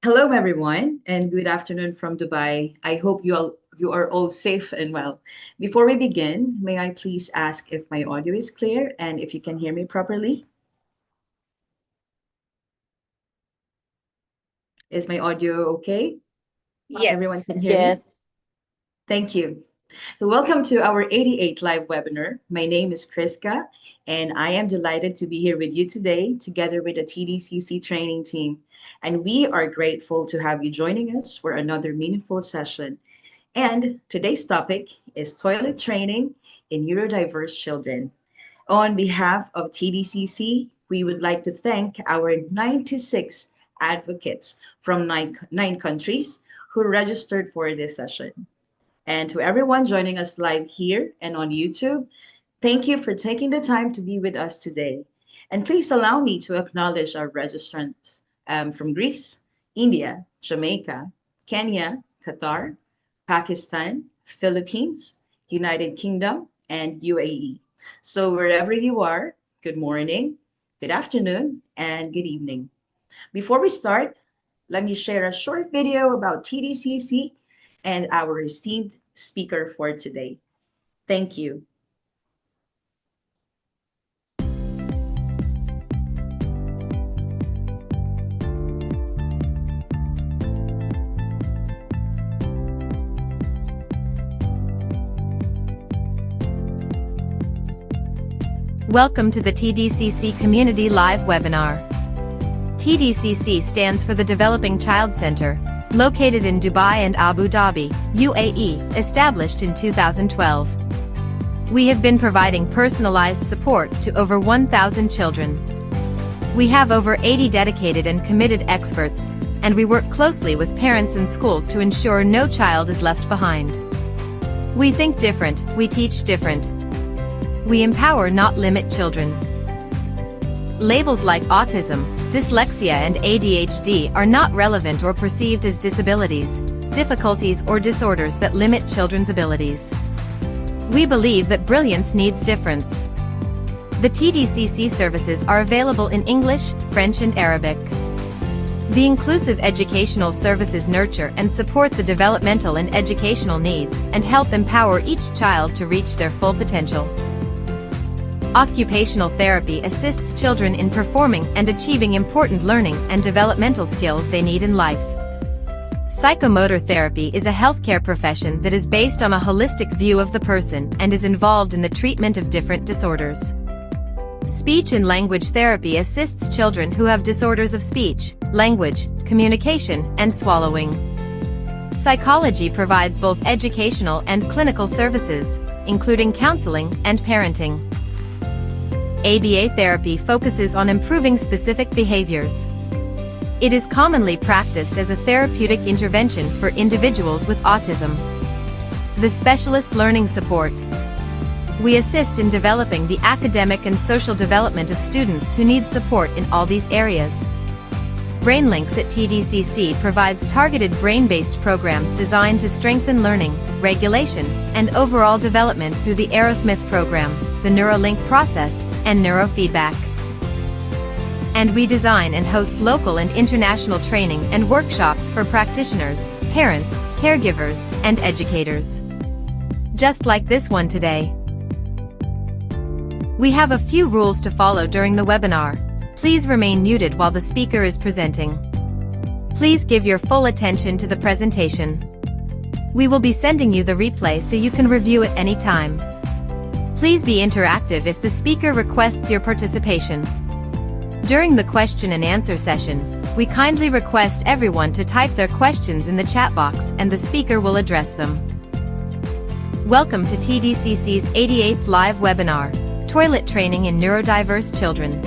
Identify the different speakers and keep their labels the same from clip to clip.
Speaker 1: Hello, everyone, and good afternoon from Dubai. I hope you are all safe and well. Before we begin, may I please ask if my audio is clear and if you can hear me properly? Is my audio okay? Everyone
Speaker 2: Yes.
Speaker 1: can hear me?
Speaker 3: Yes.
Speaker 1: Thank you. So, welcome to our 88th live webinar. My name is Kriska, and I am delighted to be here with you today, together with the TDCC training team. And we are grateful to have you joining us for another meaningful session. And today's topic is toilet training in neurodiverse children. On behalf of TDCC, we would like to thank our 96 advocates from nine countries who registered for this session. And to everyone joining us live here and on YouTube, thank you for taking the time to be with us today. And please allow me to acknowledge our registrants from Greece, India, Jamaica, Kenya, Qatar, Pakistan, Philippines, United Kingdom, and UAE. So wherever you are, good morning, good afternoon, and good evening. Before we start, let me share a short video about TDCC and our esteemed speaker for today. Thank you.
Speaker 4: Welcome to the TDCC Community Live webinar. TDCC stands for the Developing Child Center, located in Dubai and Abu Dhabi, UAE, established in 2012. We have been providing personalized support to over 1,000 children. We have over 80 dedicated and committed experts, and we work closely with parents and schools to ensure no child is left behind. We think different, we teach different. We empower, not limit children. Labels like autism, dyslexia and ADHD are not relevant or perceived as disabilities, difficulties or disorders that limit children's abilities. We believe that brilliance needs difference. The TDCC services are available in English, French and Arabic. The inclusive educational services nurture and support the developmental and educational needs and help empower each child to reach their full potential. Occupational therapy assists children in performing and achieving important learning and developmental skills they need in life. Psychomotor therapy is a healthcare profession that is based on a holistic view of the person and is involved in the treatment of different disorders. Speech and language therapy assists children who have disorders of speech, language, communication, and swallowing. Psychology provides both educational and clinical services, including counseling and parenting. ABA therapy focuses on improving specific behaviors. It is commonly practiced as a therapeutic intervention for individuals with autism. The specialist learning support. We assist in developing the academic and social development of students who need support in all these areas. BrainLinks at TDCC provides targeted brain-based programs designed to strengthen learning, regulation, and overall development through the Aerosmith program, the Neuralink process, and neurofeedback. And we design and host local and international training and workshops for practitioners, parents, caregivers, and educators. Just like this one today. We have a few rules to follow during the webinar. Please remain muted while the speaker is presenting. Please give your full attention to the presentation. We will be sending you the replay so you can review it anytime. Please be interactive if the speaker requests your participation. During the question and answer session, we kindly request everyone to type their questions in the chat box and the speaker will address them. Welcome to TDCC's 88th live webinar, Toilet Training in Neurodiverse Children.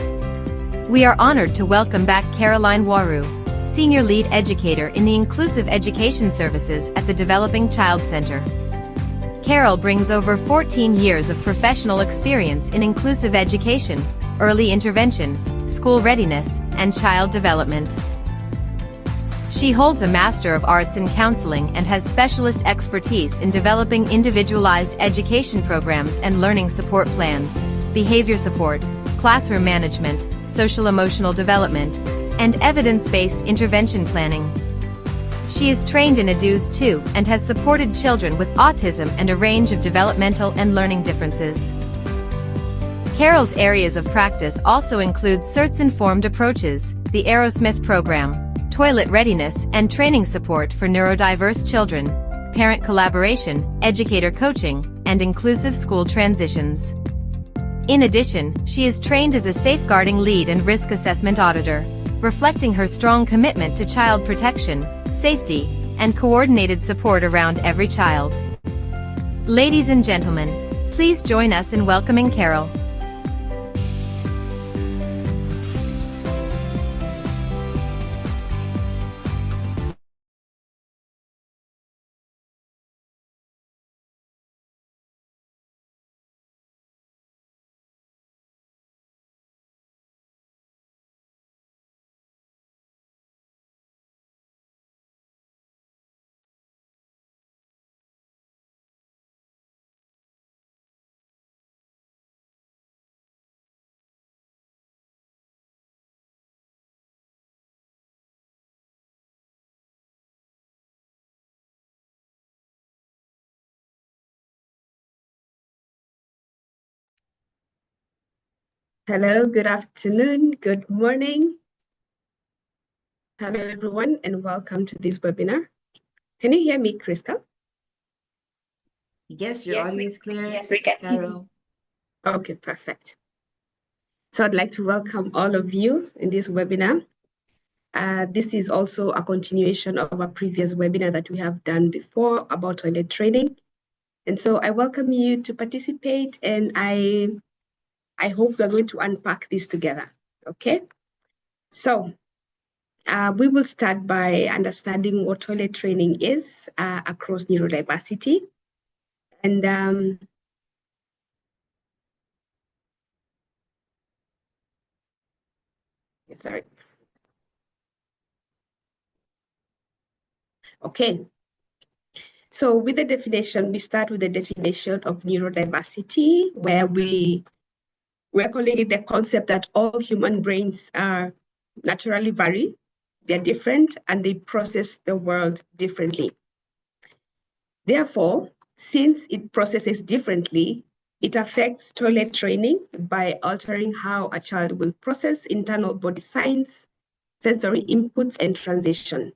Speaker 4: We are honored to welcome back Caroline Waru, Senior Lead Educator in the Inclusive Education Services at the Developing Child Center. Carol brings over 14 years of professional experience in inclusive education, early intervention, school readiness, and child development. She holds a Master of Arts in Counseling and has specialist expertise in developing individualized education programs and learning support plans, behavior support, classroom management, social-emotional development, and evidence-based intervention planning. She is trained in ADUs too and has supported children with autism and a range of developmental and learning differences. Carol's areas of practice also include CERTS-informed approaches, the Aerosmith program, toilet readiness and training support for neurodiverse children, parent collaboration, educator coaching, and inclusive school transitions. In addition, she is trained as a safeguarding lead and risk assessment auditor, reflecting her strong commitment to child protection, safety, and coordinated support around every child. Ladies and gentlemen, please join us in welcoming Carol.
Speaker 2: Hello, good afternoon, good morning. Hello, everyone, and welcome to this webinar. Can you hear me, Krista?
Speaker 1: Yes, your audio is clear,
Speaker 2: Yes, we can hear you.
Speaker 1: Carol.
Speaker 2: Okay, perfect. So I'd like to welcome all of you in this webinar. This is also a continuation of a previous webinar that we have done before about toilet training. And so I welcome you to participate, and I hope we're going to unpack this together, okay? So we will start by understanding what toilet training is across neurodiversity. And sorry. Okay. So with the definition, we start with the definition of neurodiversity, where we're calling it the concept that all human brains are naturally vary, they're different, and they process the world differently. Therefore, since it processes differently, it affects toilet training by altering how a child will process internal body signs, sensory inputs, and transition.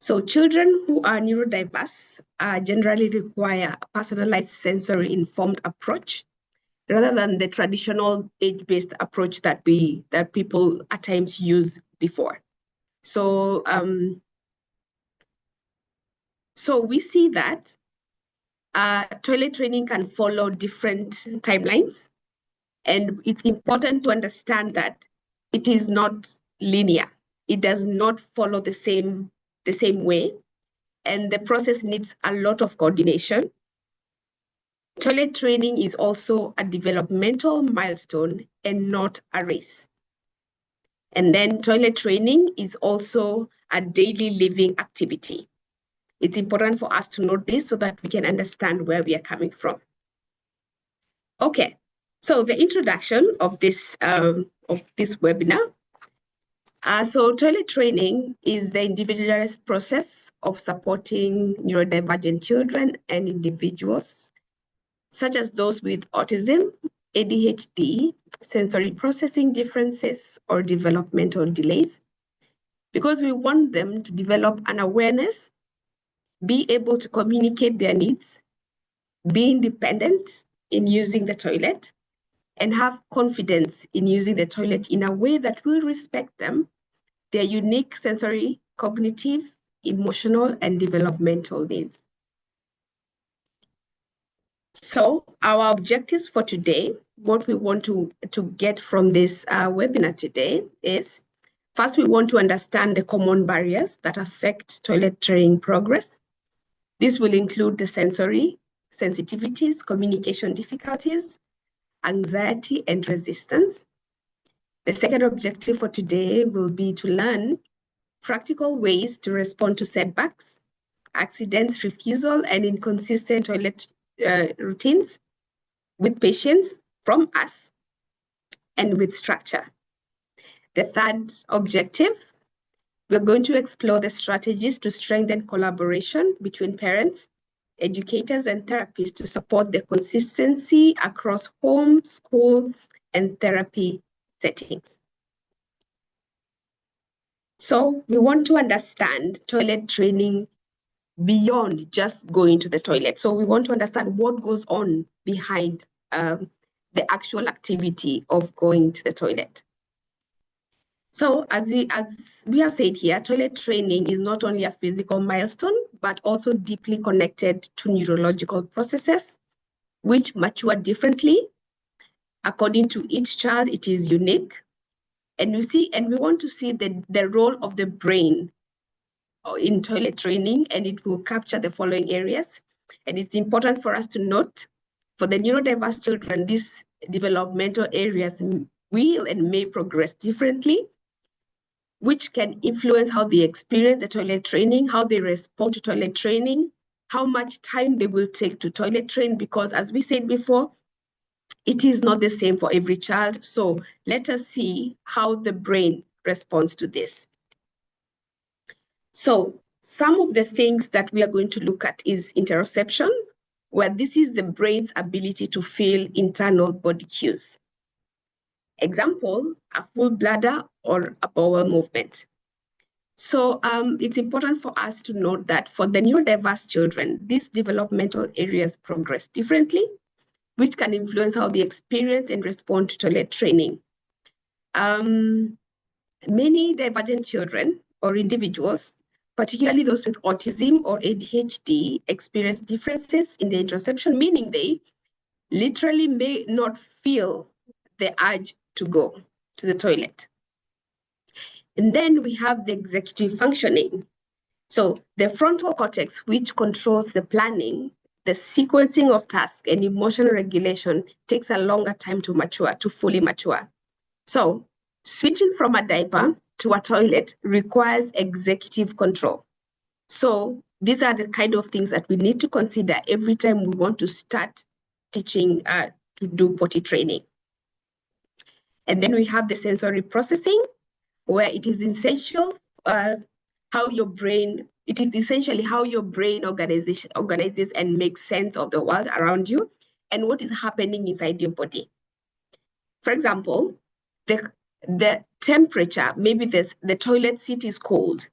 Speaker 2: So children who are neurodiverse generally require a personalized sensory-informed approach rather than the traditional age-based approach that people at times use before. So we see that toilet training can follow different timelines, and it's important to understand that it is not linear. It does not follow the same way, and the process needs a lot of coordination. Toilet training is also a developmental milestone and not a race. And then toilet training is also a daily living activity. It's important for us to note this so that we can understand where we are coming from. Okay, so the introduction of this webinar. So toilet training is the individualized process of supporting neurodivergent children and individuals, such as those with autism, ADHD, sensory processing differences, or developmental delays, because we want them to develop an awareness, be able to communicate their needs, be independent in using the toilet, and have confidence in using the toilet in a way that will respect them, their unique sensory, cognitive, emotional, and developmental needs. So our objectives for today, what we want to get from this webinar today is, first, we want to understand the common barriers that affect toilet training progress. This will include the sensory sensitivities, communication difficulties, anxiety, and resistance. The second objective for today will be to learn practical ways to respond to setbacks, accidents, refusal, and inconsistent toilet routines with patience from us and with structure. The third objective We're going to explore the strategies to strengthen collaboration between parents, educators, and therapists to support the consistency across home, school, and therapy settings. So we want to understand toilet training beyond just going to the toilet. So we want to understand what goes on behind the actual activity of going to the toilet. So as we have said here, toilet training is not only a physical milestone, but also deeply connected to neurological processes, which mature differently. According to each child, it is unique. And we want to see the role of the brain in toilet training, and it will capture the following areas. And it's important for us to note, for the neurodiverse children, these developmental areas will and may progress differently, which can influence how they experience the toilet training, how they respond to toilet training, how much time they will take to toilet train, because as we said before, it is not the same for every child. So let us see how the brain responds to this. So some of the things that we are going to look at is interoception, where this is the brain's ability to feel internal body cues. Example, a full bladder or a bowel movement. So it's important for us to note that for the neurodiverse children, these developmental areas progress differently, which can influence how they experience and respond to toilet training. Many divergent children or individuals, particularly those with autism or ADHD, experience differences in the interoception, meaning they literally may not feel the urge to go to the toilet. And then we have the executive functioning. So the frontal cortex, which controls the planning, the sequencing of tasks, and emotional regulation, takes a longer time to mature, to fully mature. So switching from a diaper to a toilet requires executive control. So these are the kind of things that we need to consider every time we want to start teaching to do potty training. And then we have the sensory processing, where it is essential how your brain organizes and makes sense of the world around you and what is happening inside your body. For example, the temperature, maybe the toilet seat is cold,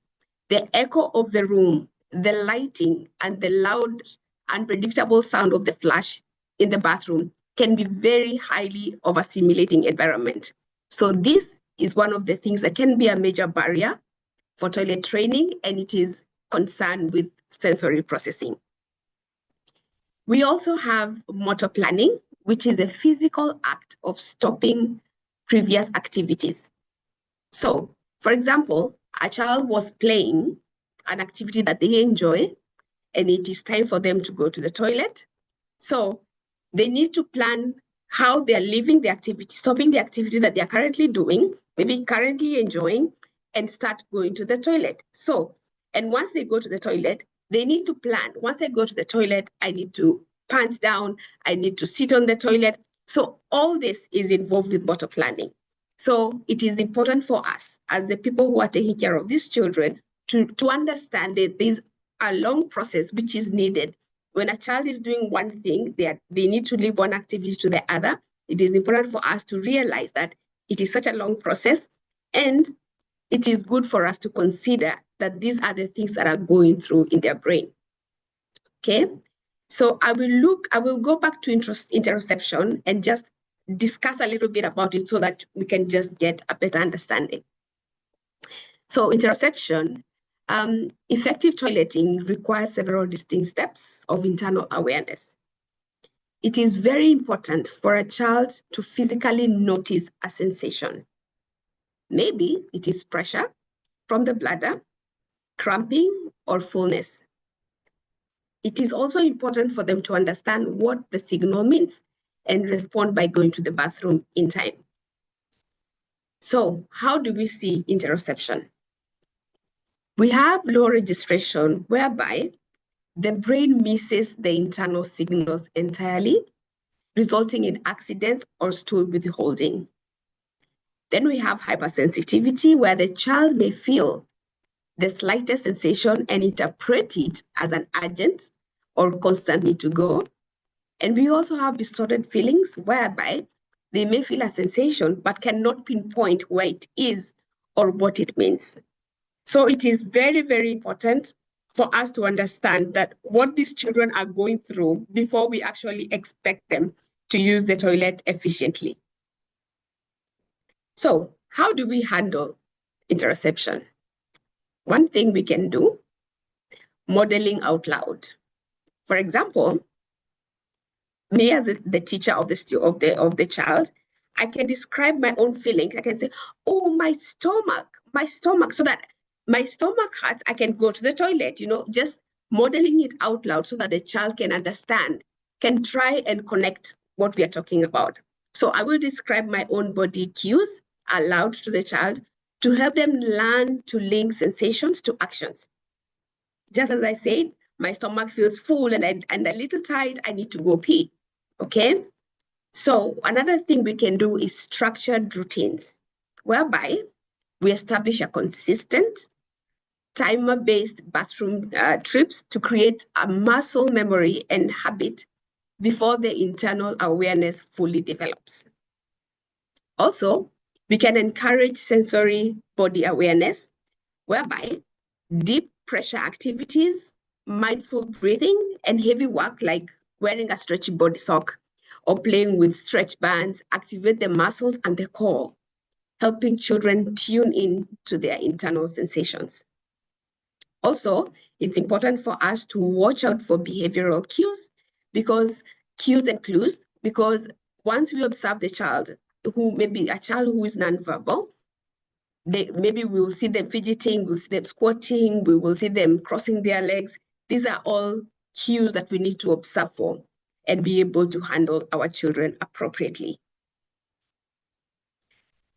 Speaker 2: the echo of the room, the lighting, and the loud, unpredictable sound of the flush in the bathroom can be very highly overstimulating environment. So this is one of the things that can be a major barrier for toilet training, and it is concerned with sensory processing. We also have motor planning, which is a physical act of stopping previous activities. So, for example, a child was playing an activity that they enjoy, and it is time for them to go to the toilet. So they need to plan how they are leaving the activity, stopping the activity that they are currently doing, maybe currently enjoying, and start going to the toilet. So, and once they go to the toilet, they need to plan. Once I go to the toilet, I need to pants down, I need to sit on the toilet. So all this is involved with motor planning. So it is important for us as the people who are taking care of these children to understand that there's a long process which is needed. When a child is doing one thing, they need to leave one activity to the other. It is important for us to realize that it is such a long process, and it is good for us to consider that these are the things that are going through in their brain. Okay, so I will go back to interoception and just discuss a little bit about it so that we can just get a better understanding. So interoception, effective toileting requires several distinct steps of internal awareness. It is very important for a child to physically notice a sensation. Maybe it is pressure from the bladder, cramping, or fullness. It is also important for them to understand what the signal means and respond by going to the bathroom in time. So how do we see interoception? We have low registration, whereby the brain misses the internal signals entirely, resulting in accidents or stool withholding. Then we have hypersensitivity, where the child may feel the slightest sensation and interpret it as an urgent or constantly to go. And we also have distorted feelings whereby they may feel a sensation but cannot pinpoint where it is or what it means. So it is very, very important for us to understand that what these children are going through before we actually expect them to use the toilet efficiently. So how do we handle interoception? One thing we can do, modeling out loud. For example, me as the teacher of the child, I can describe my own feelings. I can say, oh, my stomach, so that my stomach hurts, I can go to the toilet, just modeling it out loud so that the child can understand, can try and connect what we are talking about. So I will describe my own body cues aloud to the child to help them learn to link sensations to actions. Just as I said, my stomach feels full and a little tight, I need to go pee, okay? So another thing we can do is structured routines, whereby we establish a consistent timer-based bathroom trips to create a muscle memory and habit before the internal awareness fully develops. Also, we can encourage sensory body awareness, whereby deep pressure activities, mindful breathing, and heavy work like wearing a stretchy body sock or playing with stretch bands activate the muscles and the core, helping children tune in to their internal sensations. Also, it's important for us to watch out for behavioral cues and clues, because once we observe the child, who may be a child who is nonverbal, maybe we'll see them fidgeting, we'll see them squatting, we will see them crossing their legs. These are all cues that we need to observe for and be able to handle our children appropriately.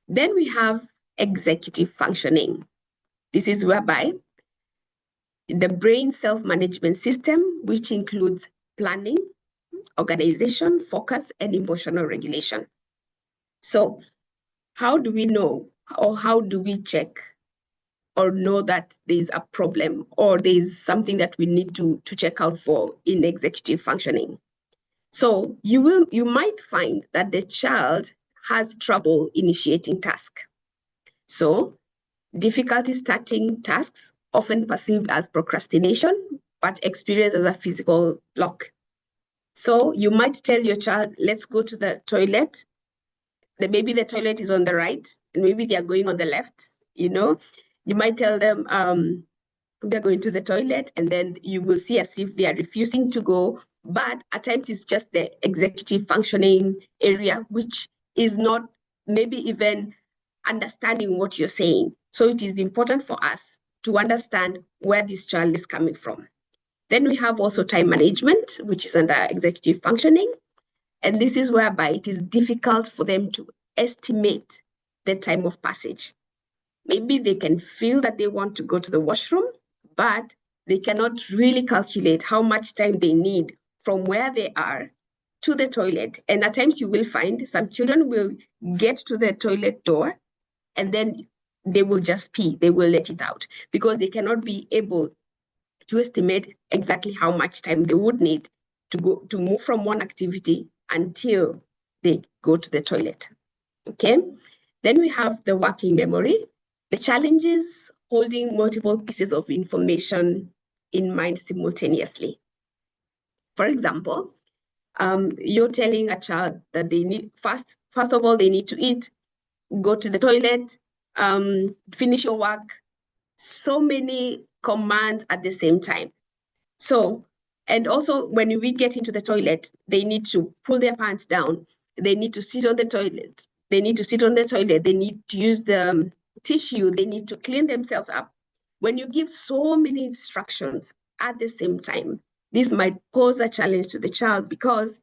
Speaker 2: Then we have executive functioning. This is whereby the brain self-management system, which includes planning, organization, focus, and emotional regulation. So how do we know, or how do we check or know that there's a problem or there's something that we need to check out for in executive functioning? So you might find that the child has trouble initiating tasks. So difficulty starting tasks, often perceived as procrastination, but experienced as a physical block. So you might tell your child, let's go to the toilet. Maybe the toilet is on the right, and maybe they are going on the left, You might tell them, they're going to the toilet, and then you will see as if they are refusing to go. But at times it's just the executive functioning area, which is not maybe even understanding what you're saying. So it is important for us to understand where this child is coming from. Then we have also time management, which is under executive functioning. And this is whereby it is difficult for them to estimate the time of passage. Maybe they can feel that they want to go to the washroom, but they cannot really calculate how much time they need from where they are to the toilet. And at times you will find some children will get to the toilet door and then they will just pee, they will let it out, because they cannot be able to estimate exactly how much time they would need to move from one activity until they go to the toilet. Okay, then we have the working memory. The challenge is holding multiple pieces of information in mind simultaneously. For example, you're telling a child that they need, first of all, they need to eat, go to the toilet, finish your work. So many commands at the same time. So, and also when we get into the toilet, they need to pull their pants down. They need to sit on the toilet. They need to use the tissue. They need to clean themselves up. When you give so many instructions at the same time, this might pose a challenge to the child because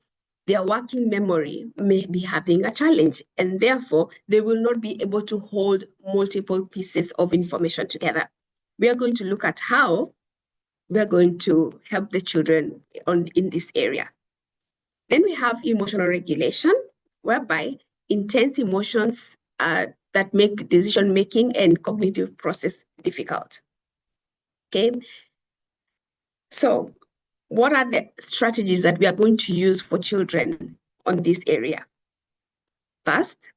Speaker 2: their working memory may be having a challenge, and therefore they will not be able to hold multiple pieces of information together. We are going to look at how we are going to help the children in this area. Then we have emotional regulation, whereby intense emotions that make decision-making and cognitive process difficult. Okay. So what are the strategies that we are going to use for children on this area? First,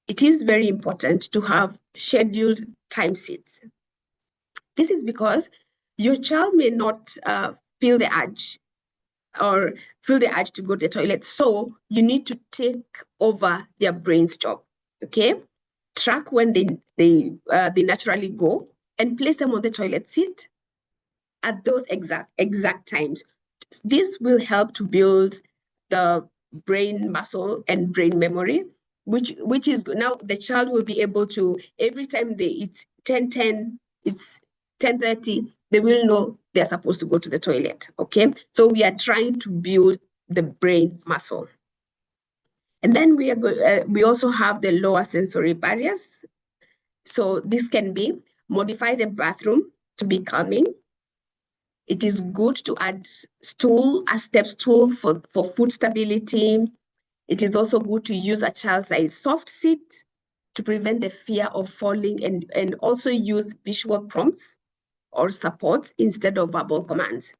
Speaker 2: it is very important to have scheduled time seats. This is because your child may not feel the urge to go to the toilet. So you need to take over their brain's job, okay? Track when they naturally go and place them on the toilet seat at those exact times. This will help to build the brain muscle and brain memory, which is good. Now the child will be able to, every time it's 10:10, it's 10:30, they will know they're supposed to go to the toilet. Okay, so we are trying to build the brain muscle. And then we also have the lower sensory barriers. So this can be modify the bathroom to be calming. It is good to add a step stool for foot stability. It is also good to use a child-sized soft seat to prevent the fear of falling, and also use visual prompts or supports instead of verbal commands.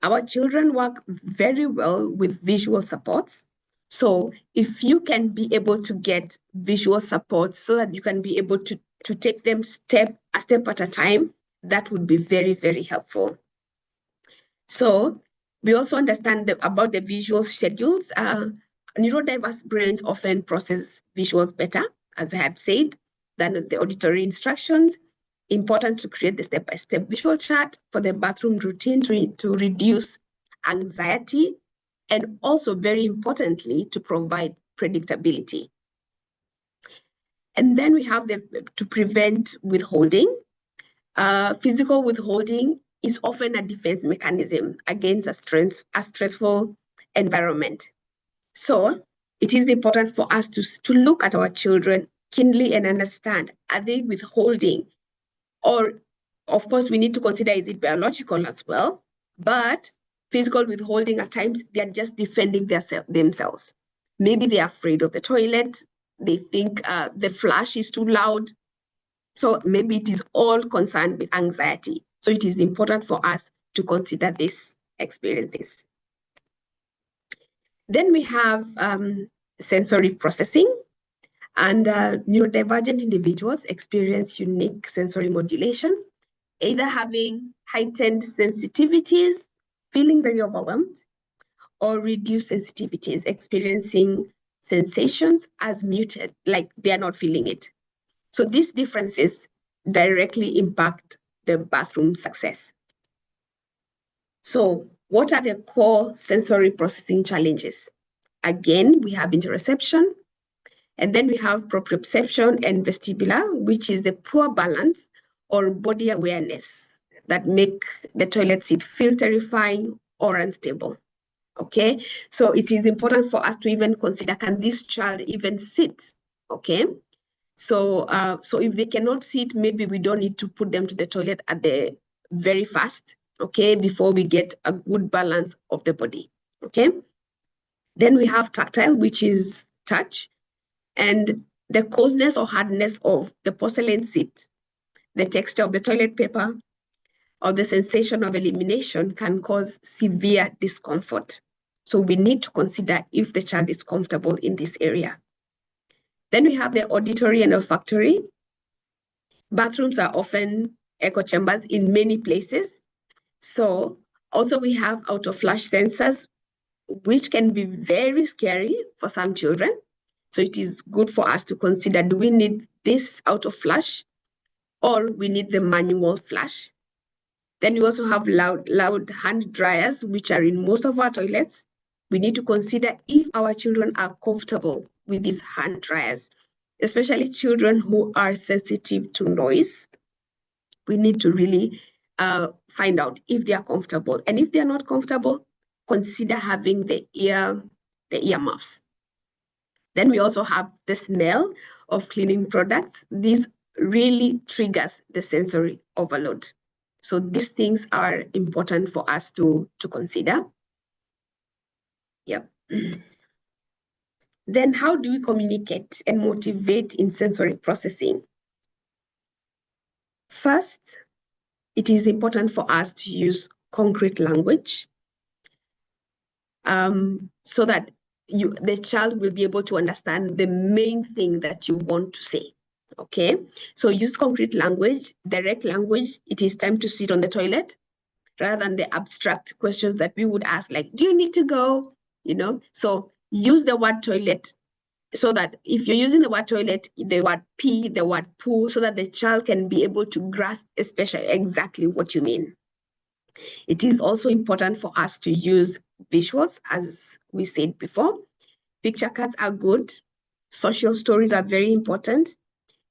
Speaker 2: Our children work very well with visual supports. So if you can be able to get visual support so that you can be able to take them a step at a time, that would be very, very helpful. So we also understand about the visual schedules. Neurodiverse brains often process visuals better, as I had said, than the auditory instructions. Important to create the step-by-step visual chart for the bathroom routine to reduce anxiety, and also very importantly, to provide predictability. And then we have to prevent withholding. Physical withholding is often a defense mechanism against a stressful environment. So it is important for us to look at our children keenly and understand, are they withholding? Or, of course, we need to consider, is it biological as well? But physical withholding, at times, they're just defending themselves. Maybe they're afraid of the toilet. They think the flush is too loud. So maybe it is all concerned with anxiety. So it is important for us to consider these experiences. Then we have sensory processing, and neurodivergent individuals experience unique sensory modulation, either having heightened sensitivities, feeling very overwhelmed, or reduced sensitivities, experiencing sensations as muted, like they are not feeling it. So these differences directly impact the bathroom success. So what are the core sensory processing challenges? Again, we have interoception, and then we have proprioception and vestibular, which is the poor balance or body awareness that make the toilet seat feel terrifying or unstable. Okay, so it is important for us to even consider, can this child even sit? Okay, so if they cannot sit, maybe we don't need to put them to the toilet at the very fast, okay, before we get a good balance of the body. Okay, then we have tactile, which is touch, and the coldness or hardness of the porcelain seat, the texture of the toilet paper, or the sensation of elimination can cause severe discomfort. So we need to consider if the child is comfortable in this area. Then we have the auditory and olfactory. Bathrooms are often echo chambers in many places. So also we have out of flush sensors, which can be very scary for some children. So it is good for us to consider, do we need this out of flush or we need the manual flush? Then we also have loud hand dryers, which are in most of our toilets. We need to consider if our children are comfortable with these hand dryers, especially children who are sensitive to noise. We need to really find out if they are comfortable. And if they are not comfortable, consider having the earmuffs. Then we also have the smell of cleaning products. This really triggers the sensory overload. So these things are important for us to consider. Yep. Then how do we communicate and motivate in sensory processing? First, it is important for us to use concrete language so that the child will be able to understand the main thing that you want to say. Okay, so use concrete language, direct language. It is time to sit on the toilet, rather than the abstract questions that we would ask, like, do you need to go? You know, so use the word toilet, so that if you're using the word toilet, the word pee, the word poo, so that the child can be able to grasp especially exactly what you mean. It is also important for us to use visuals, as we said before. Picture cards are good. Social stories are very important.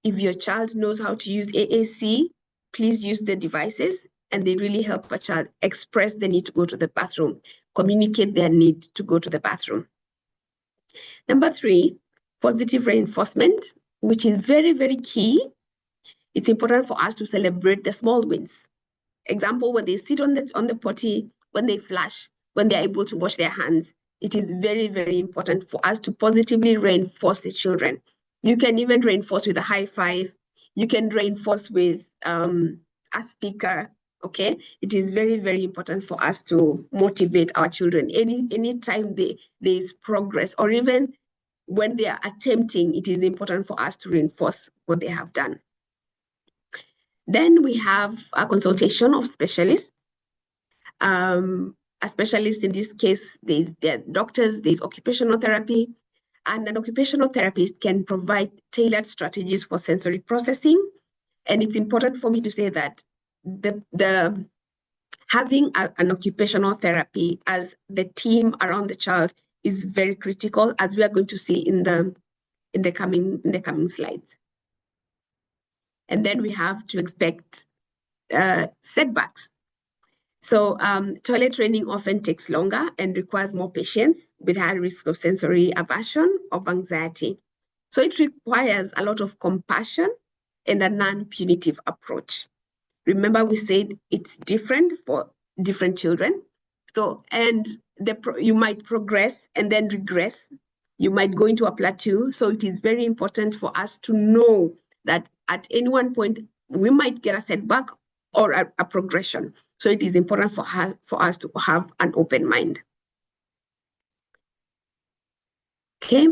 Speaker 2: If your child knows how to use AAC, please use the devices, and they really help a child express the need to go to the bathroom, communicate their need to go to the bathroom. Number 3, positive reinforcement, which is very, very key. It's important for us to celebrate the small wins. Example, when they sit on the potty, when they flush, when they're able to wash their hands, it is very, very important for us to positively reinforce the children. You can even reinforce with a high five. You can reinforce with a speaker. Okay, it is very, very important for us to motivate our children. Anytime there is progress, or even when they are attempting, it is important for us to reinforce what they have done. Then we have a consultation of specialists. A specialist in this case, there are doctors, there's occupational therapy, and an occupational therapist can provide tailored strategies for sensory processing. And it's important for me to say that having an occupational therapy as the team around the child is very critical, as we are going to see in the coming slides. And then we have to expect setbacks. So toilet training often takes longer and requires more patience, with high risk of sensory aversion or anxiety. So it requires a lot of compassion and a non-punitive approach. Remember, we said it's different for different children. So, and you might progress and then regress. You might go into a plateau. So it is very important for us to know that at any one point, we might get a setback or a progression. So it is important for us to have an open mind. Okay,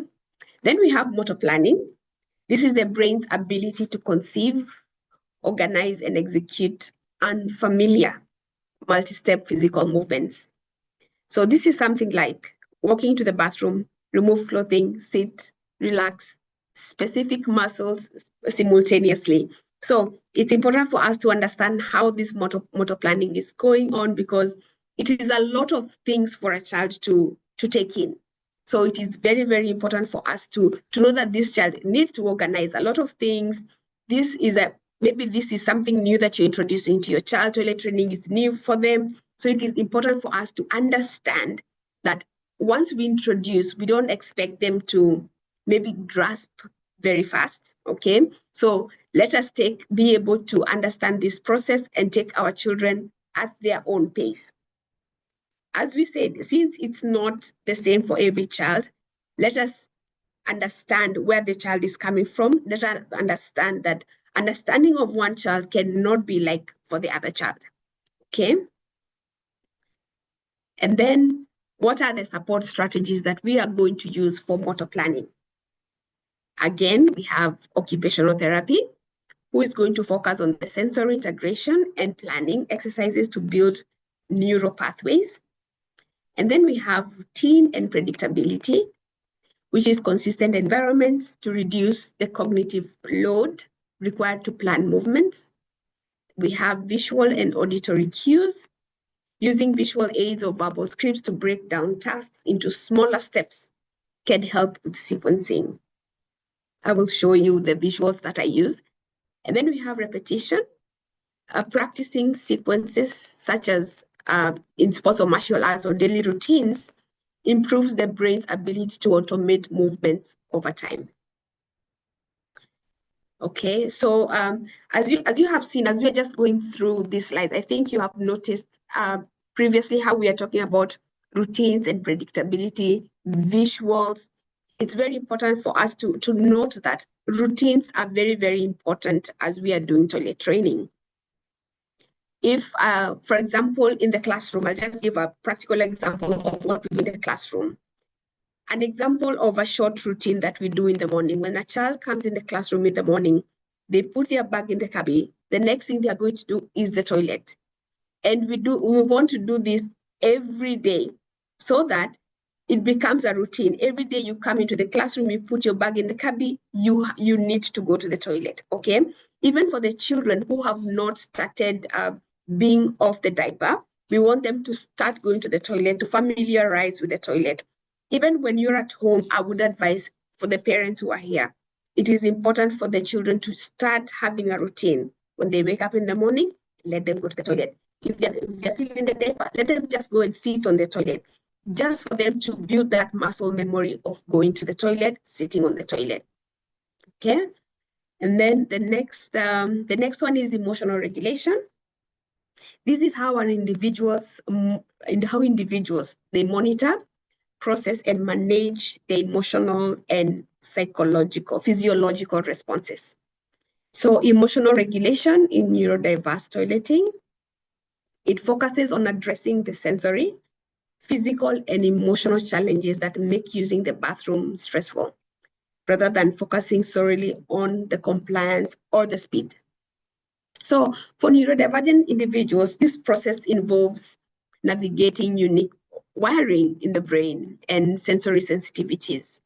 Speaker 2: then we have motor planning. This is the brain's ability to conceive, organize, and execute unfamiliar multi-step physical movements. So this is something like walking to the bathroom, remove clothing, sit, relax, specific muscles simultaneously. So it's important for us to understand how this motor planning is going on, because it is a lot of things for a child to take in. So it is very, very important for us to know that this child needs to organize a lot of things. Maybe this is something new that you're introducing to your child. Toilet training is new for them. So it is important for us to understand that once we introduce, we don't expect them to maybe grasp very fast, okay? So let us be able to understand this process and take our children at their own pace. As we said, since it's not the same for every child, let us understand where the child is coming from. Let us understand that understanding of one child cannot be like for the other child, okay? And then what are the support strategies that we are going to use for motor planning? Again, we have occupational therapy, who is going to focus on the sensory integration and planning exercises to build neural pathways. And then we have routine and predictability, which is consistent environments to reduce the cognitive load required to plan movements. We have visual and auditory cues, using visual aids or bubble scripts to break down tasks into smaller steps can help with sequencing. I will show you the visuals that I use. And then we have repetition, practicing sequences such as in sports or martial arts or daily routines improves the brain's ability to automate movements over time. Okay, so as you have seen, as we're just going through these slides, I think you have noticed previously how we are talking about routines and predictability, visuals. It's very important for us to note that routines are very, very important as we are doing toilet training. If, for example, in the classroom, I'll just give a practical example of what we do in the classroom. An example of a short routine that we do in the morning. When a child comes in the classroom in the morning, they put their bag in the cubby. The next thing they are going to do is the toilet. And we want to do this every day so that it becomes a routine. Every day you come into the classroom, you put your bag in the cubby, you need to go to the toilet, okay? Even for the children who have not started being off the diaper, we want them to start going to the toilet, to familiarize with the toilet. Even when you're at home, I would advise for the parents who are here, it is important for the children to start having a routine. When they wake up in the morning, let them go to the toilet. If they're still in the diaper, let them just go and sit on the toilet, just for them to build that muscle memory of going to the toilet, sitting on the toilet. Okay. And then the next one is emotional regulation. This is how individuals they monitor, process, and manage the emotional and physiological responses. So emotional regulation in neurodiverse toileting, it focuses on addressing the sensory, physical, and emotional challenges that make using the bathroom stressful, rather than focusing solely on the compliance or the speed. So for neurodivergent individuals, this process involves navigating unique wiring in the brain and sensory sensitivities.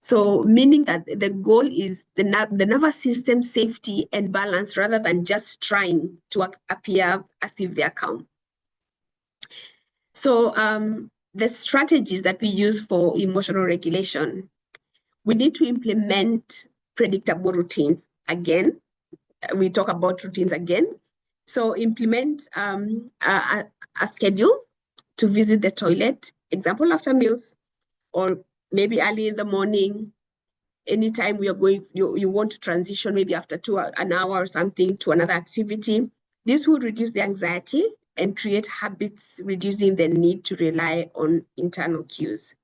Speaker 2: So meaning that the goal is the nervous system safety and balance, rather than just trying to appear as if they are calm. So the strategies that we use for emotional regulation, we need to implement predictable routines. Again, we talk about routines again. So implement a schedule to visit the toilet, example after meals, or maybe early in the morning. Anytime we are going, you want to transition maybe after an hour or something to another activity. This will reduce the anxiety and create habits, reducing the need to rely on internal cues.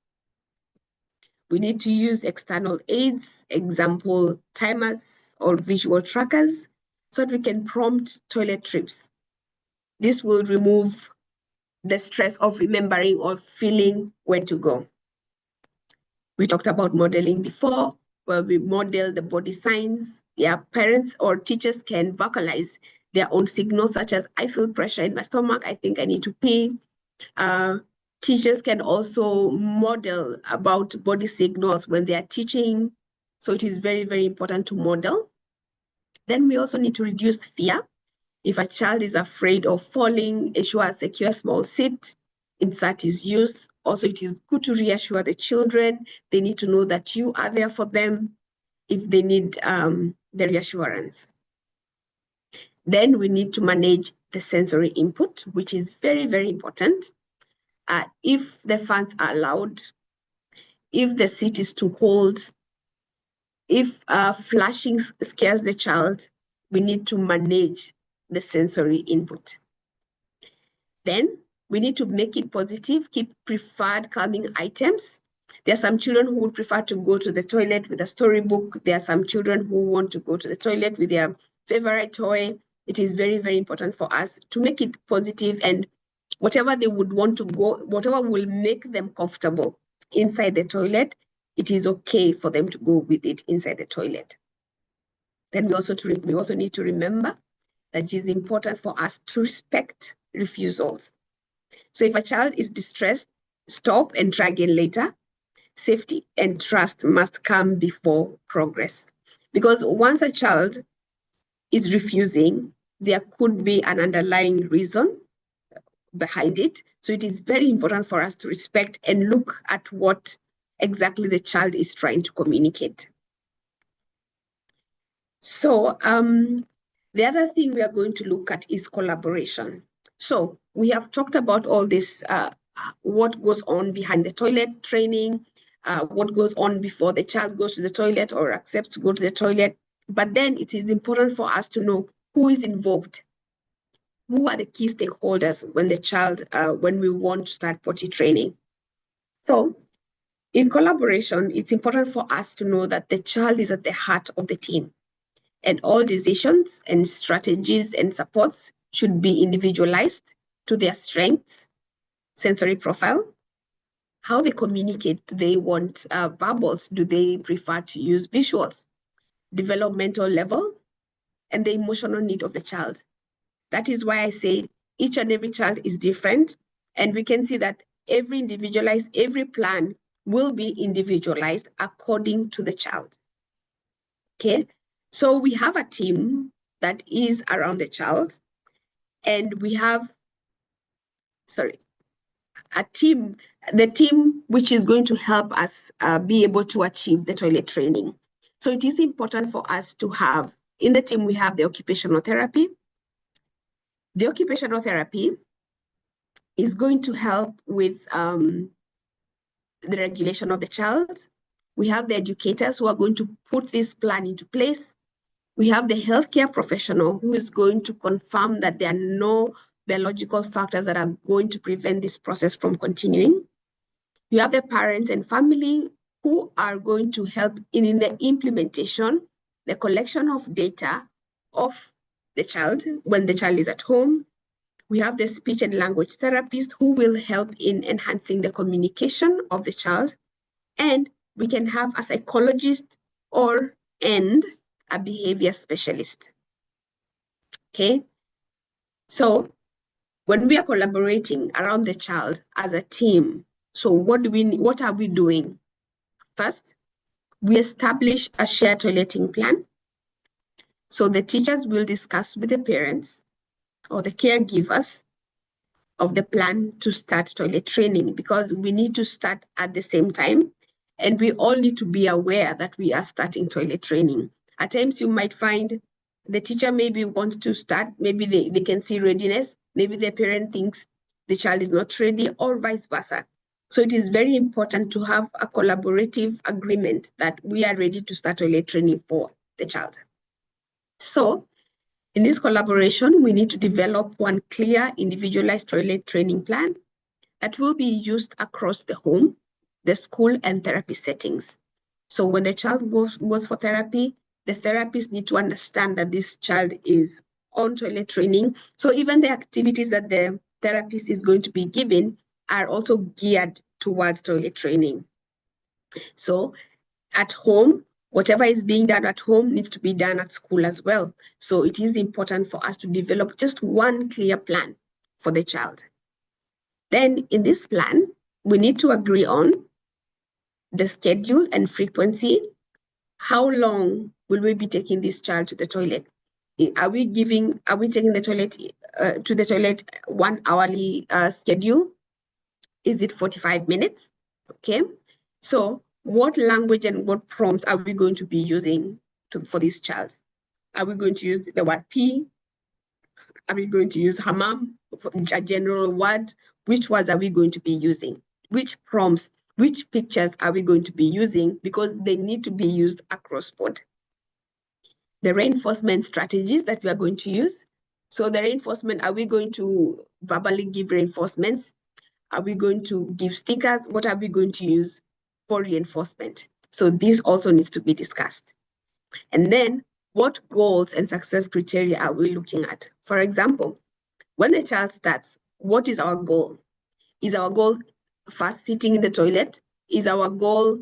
Speaker 2: We need to use external aids, example timers or visual trackers, so that we can prompt toilet trips. This will remove the stress of remembering or feeling where to go. We talked about modeling before, where we model the body signs. Yeah, parents or teachers can vocalize their own signals, such as, I feel pressure in my stomach, I think I need to pee. Teachers can also model about body signals when they are teaching. So it is very, very important to model. Then we also need to reduce fear. If a child is afraid of falling, ensure a secure small seat. Insert is used. Also, it is good to reassure the children. They need to know that you are there for them if they need the reassurance. Then we need to manage the sensory input, which is very, very important. If the fans are loud, if the seat is too cold, if flashing scares the child, we need to manage the sensory input. Then we need to make it positive, keep preferred calming items. There are some children who would prefer to go to the toilet with a storybook. There are some children who want to go to the toilet with their favorite toy. It is very, very important for us to make it positive, and whatever they would want to go, whatever will make them comfortable inside the toilet, it is okay for them to go with it inside the toilet. Then we also need to remember that it is important for us to respect refusals. So if a child is distressed, stop and try again later. Safety and trust must come before progress. Because once a child is refusing, there could be an underlying reason behind it. So it is very important for us to respect and look at what exactly the child is trying to communicate. So the other thing we are going to look at is collaboration. So we have talked about all this, what goes on behind the toilet training, what goes on before the child goes to the toilet or accepts to go to the toilet. But then it is important for us to know who is involved. Who are the key stakeholders when the child, when we want to start potty training? So in collaboration, it's important for us to know that the child is at the heart of the team, and all decisions and strategies and supports should be individualized to their strengths, sensory profile, how they communicate. Do they want verbals? Do they prefer to use visuals? Developmental level and the emotional need of the child. That is why I say each and every child is different. And we can see that every plan will be individualized according to the child. Okay, so we have a team that is around the child, and we have, the team which is going to help us be able to achieve the toilet training. So it is important for us to have, in the team, we have the occupational therapy. The occupational therapy is going to help with the regulation of the child. We have the educators who are going to put this plan into place. We have the healthcare professional who is going to confirm that there are no biological factors that are going to prevent this process from continuing. You have the parents and family who are going to help in the implementation, the collection of data of the child when the child is at home. We have the speech and language therapist who will help in enhancing the communication of the child. And we can have a psychologist and a behavior specialist. Okay, so when we are collaborating around the child as a team, so what are we doing? First, we establish a shared toileting plan. So the teachers will discuss with the parents or the caregivers of the plan to start toilet training, because we need to start at the same time, and we all need to be aware that we are starting toilet training. At times you might find the teacher maybe wants to start, maybe they can see readiness, maybe the parent thinks the child is not ready, or vice versa. So it is very important to have a collaborative agreement that we are ready to start toilet training for the child. So in this collaboration, we need to develop one clear individualized toilet training plan that will be used across the home, the school, and therapy settings. So when the child goes for therapy, the therapist need to understand that this child is on toilet training. So even the activities that the therapist is going to be giving are also geared towards toilet training. So at home, whatever is being done at home needs to be done at school as well. So it is important for us to develop just one clear plan for the child. Then in this plan, we need to agree on the schedule and frequency. How long will we be taking this child to the toilet? Are we taking the toilet to the toilet 1 hourly schedule? Is it 45 minutes? Okay. So what language and what prompts are we going to be using for this child? Are we going to use the word pee? Are we going to use hammam, a general word? Which words are we going to be using? Which prompts, which pictures are we going to be using? Because they need to be used across board. The reinforcement strategies that we are going to use. So the reinforcement, are we going to verbally give reinforcements? Are we going to give stickers? What are we going to use for reinforcement? So this also needs to be discussed. And then what goals and success criteria are we looking at? For example, when the child starts, what is our goal? Is our goal first sitting in the toilet? Is our goal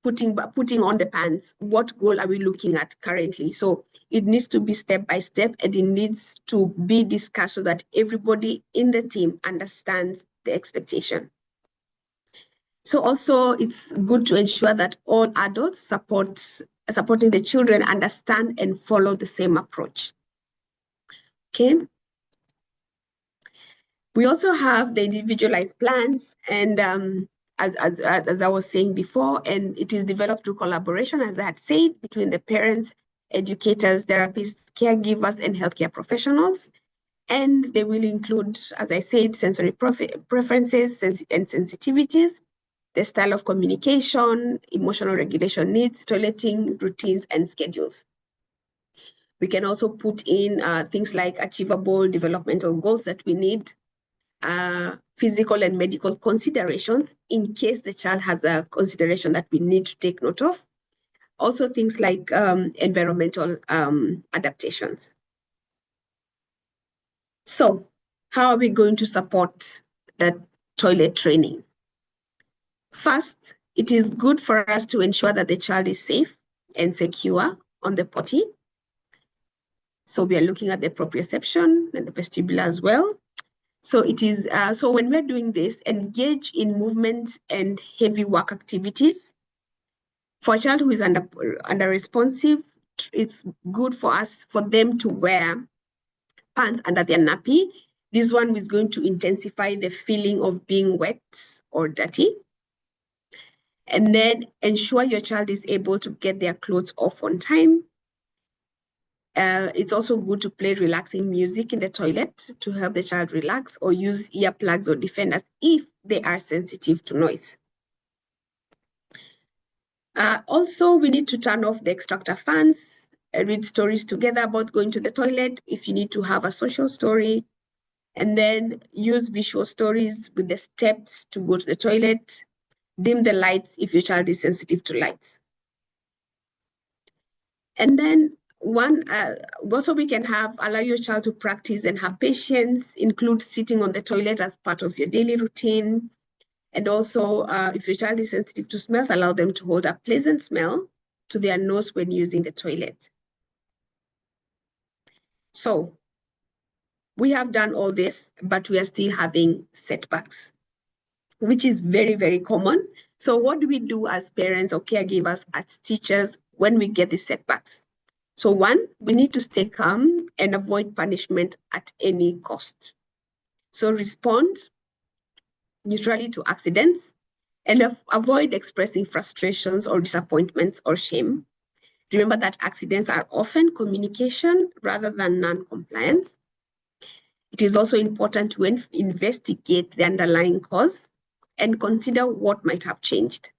Speaker 2: putting on the pants? What goal are we looking at currently? So it needs to be step by step, and it needs to be discussed so that everybody in the team understands the expectation. So also it's good to ensure that all adults supporting the children understand and follow the same approach. Okay. We also have the individualized plans, and as I was saying before, and it is developed through collaboration, as I had said, between the parents, educators, therapists, caregivers, and healthcare professionals. And they will include, as I said, sensory preferences and sensitivities, the style of communication, emotional regulation needs, toileting routines, and schedules. We can also put in things like achievable developmental goals that we need, physical and medical considerations in case the child has a consideration that we need to take note of. Also things like environmental adaptations. So how are we going to support that toilet training? First, it is good for us to ensure that the child is safe and secure on the potty. So we are looking at the proprioception and the vestibular as well. So it is so when we're doing this, engage in movement and heavy work activities. For a child who is under responsive, it's good for them to wear pants under their nappy. This one is going to intensify the feeling of being wet or dirty. And then ensure your child is able to get their clothes off on time. It's also good to play relaxing music in the toilet to help the child relax, or use earplugs or defenders if they are sensitive to noise. Also, we need to turn off the extractor fans, read stories together about going to the toilet if you need to have a social story, and then use visual stories with the steps to go to the toilet. Dim the lights if your child is sensitive to lights. And then also we can allow your child to practice and have patience, include sitting on the toilet as part of your daily routine. And also, if your child is sensitive to smells, allow them to hold a pleasant smell to their nose when using the toilet. So we have done all this, but we are still having setbacks, which is very, very common. So what do we do as parents or caregivers, as teachers, when we get these setbacks? So one, we need to stay calm and avoid punishment at any cost. So respond neutrally to accidents and avoid expressing frustrations or disappointments or shame. Remember that accidents are often communication rather than non-compliance. It is also important to investigate the underlying cause and consider what might have changed.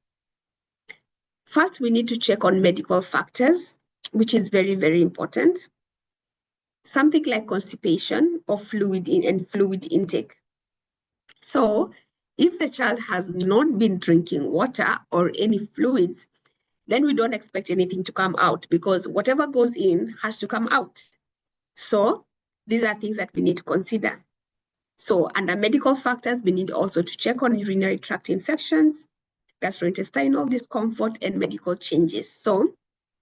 Speaker 2: First, we need to check on medical factors, which is very, very important. Something like constipation or fluid intake. So if the child has not been drinking water or any fluids, then we don't expect anything to come out, because whatever goes in has to come out. So these are things that we need to consider. So under medical factors, we need also to check on urinary tract infections, gastrointestinal discomfort, and medical changes. So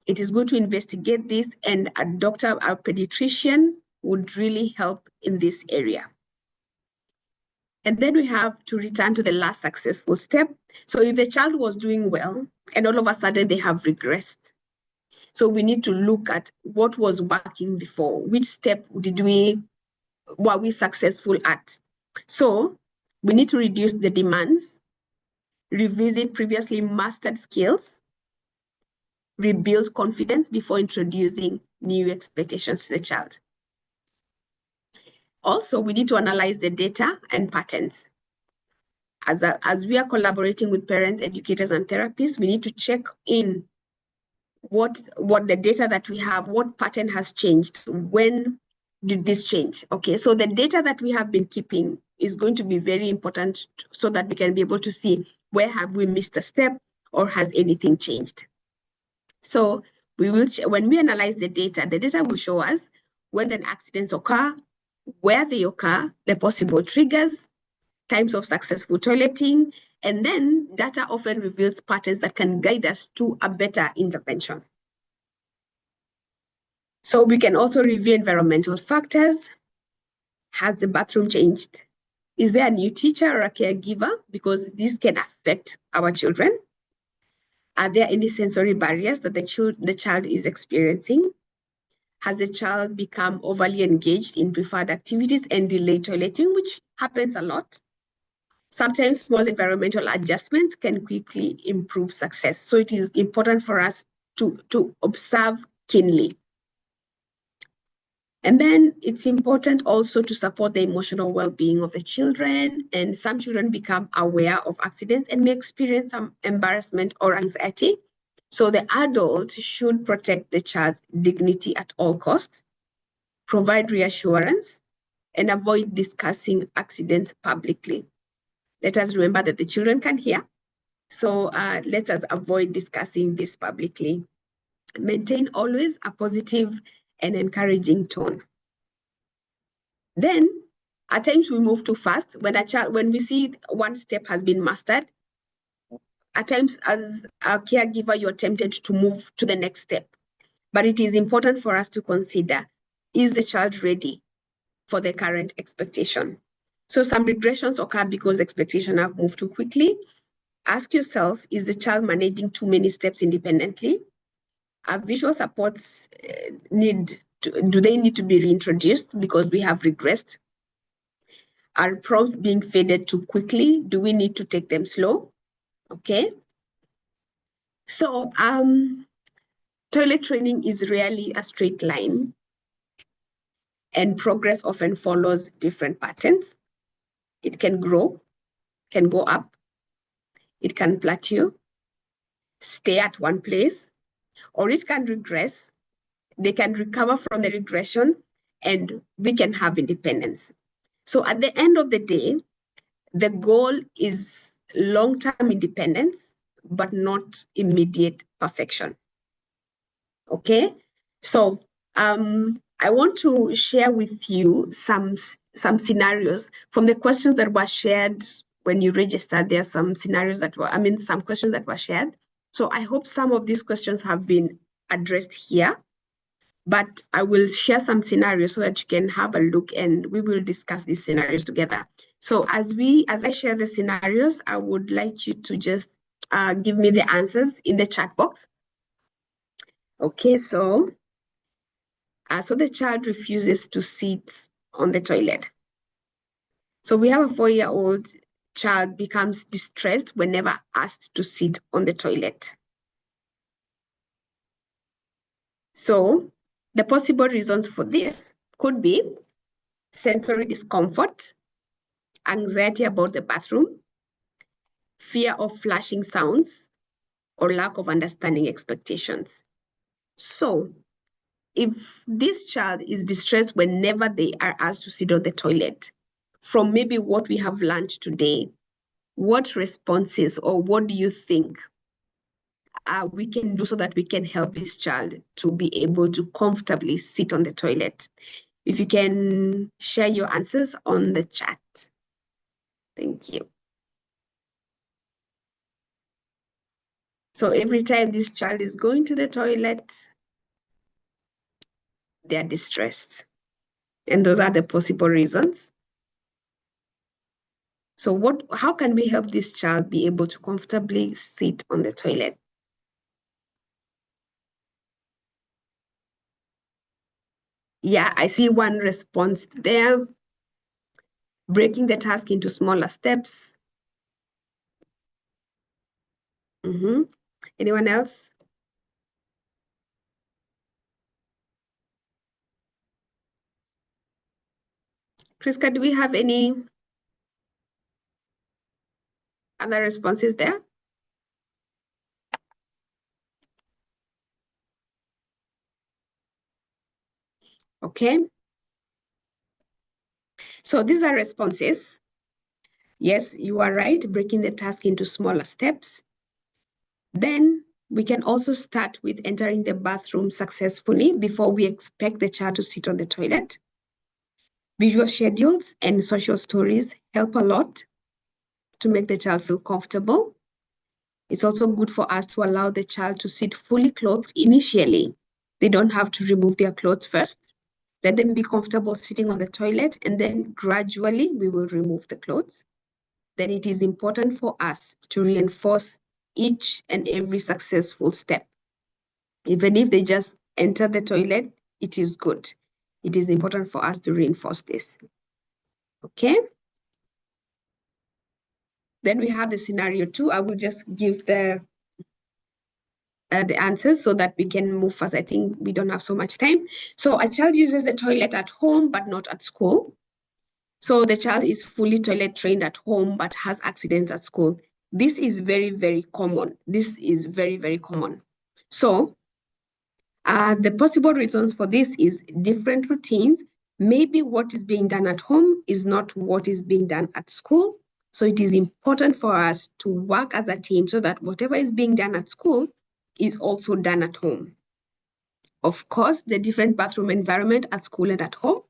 Speaker 2: it is good to investigate this, and a doctor or pediatrician would really help in this area. And then we have to return to the last successful step. So if the child was doing well and all of a sudden they have regressed, so we need to look at what was working before, which step were we successful at. So we need to reduce the demands, revisit previously mastered skills, rebuild confidence before introducing new expectations to the child. Also, we need to analyze the data and patterns. As we are collaborating with parents, educators, and therapists, we need to check in what the data that we have, what pattern has changed, when did this change? Okay, so the data that we have been keeping is going to be very important so that we can be able to see where have we missed a step or has anything changed. So we will, when we analyze the data will show us when an accidents occur, where they occur, the possible triggers, times of successful toileting, and then data often reveals patterns that can guide us to a better intervention. So we can also review environmental factors. Has the bathroom changed? Is there a new teacher or a caregiver? Because this can affect our children. Are there any sensory barriers that the child is experiencing? Has the child become overly engaged in preferred activities and delayed toileting, which happens a lot? Sometimes small environmental adjustments can quickly improve success. So it is important for us to observe keenly. And then it's important also to support the emotional well-being of the children. And some children become aware of accidents and may experience some embarrassment or anxiety. So the adult should protect the child's dignity at all costs, provide reassurance, and avoid discussing accidents publicly. Let us remember that the children can hear. So let us avoid discussing this publicly. Maintain always a positive and encouraging tone. Then at times we move too fast. When we see one step has been mastered, at times as a caregiver, you're tempted to move to the next step. But it is important for us to consider, is the child ready for the current expectation? So some regressions occur because expectations have moved too quickly. Ask yourself, is the child managing too many steps independently? Are visual supports do they need to be reintroduced because we have regressed? Are prompts being faded too quickly? Do we need to take them slow? Okay. So toilet training is rarely a straight line, and progress often follows different patterns. It can grow, can go up, it can plateau, stay at one place, or it can regress. They can recover from the regression, and we can have independence. So at the end of the day, the goal is long-term independence, but not immediate perfection. Okay, so I want to share with you some scenarios from the questions that were shared when you registered. There are some scenarios that were, some questions that were shared. So I hope some of these questions have been addressed here, but I will share some scenarios so that you can have a look and we will discuss these scenarios together. So as I share the scenarios, I would like you to just give me the answers in the chat box. Okay, so the child refuses to sit on the toilet. So we have a 4-year-old child becomes distressed whenever asked to sit on the toilet. So the possible reasons for this could be sensory discomfort, anxiety about the bathroom, fear of flashing sounds, or lack of understanding expectations. So if this child is distressed whenever they are asked to sit on the toilet, from maybe what we have learned today, what responses or what do you think we can do so that we can help this child to be able to comfortably sit on the toilet? If you can share your answers on the chat. Thank you. So every time this child is going to the toilet, they are distressed. And those are the possible reasons. So how can we help this child be able to comfortably sit on the toilet? Yeah, I see one response there. Breaking the task into smaller steps. Anyone else? Kriska, do we have any other responses there? Okay. So these are responses. Yes, you are right, breaking the task into smaller steps. Then we can also start with entering the bathroom successfully before we expect the child to sit on the toilet. Visual schedules and social stories help a lot to make the child feel comfortable. It's also good for us to allow the child to sit fully clothed initially. They don't have to remove their clothes first. Let them be comfortable sitting on the toilet, and then gradually we will remove the clothes. Then it is important for us to reinforce each and every successful step. Even if they just enter the toilet, it is good. It is important for us to reinforce this. Okay? Then we have the scenario 2. I will just give the answers so that we can move fast. I think we don't have so much time. So a child uses the toilet at home, but not at school. So the child is fully toilet trained at home, but has accidents at school. This is very, very common. This is very, very common. So the possible reasons for this is different routines. Maybe what is being done at home is not what is being done at school. So it is important for us to work as a team so that whatever is being done at school is also done at home. Of course, the different bathroom environment at school and at home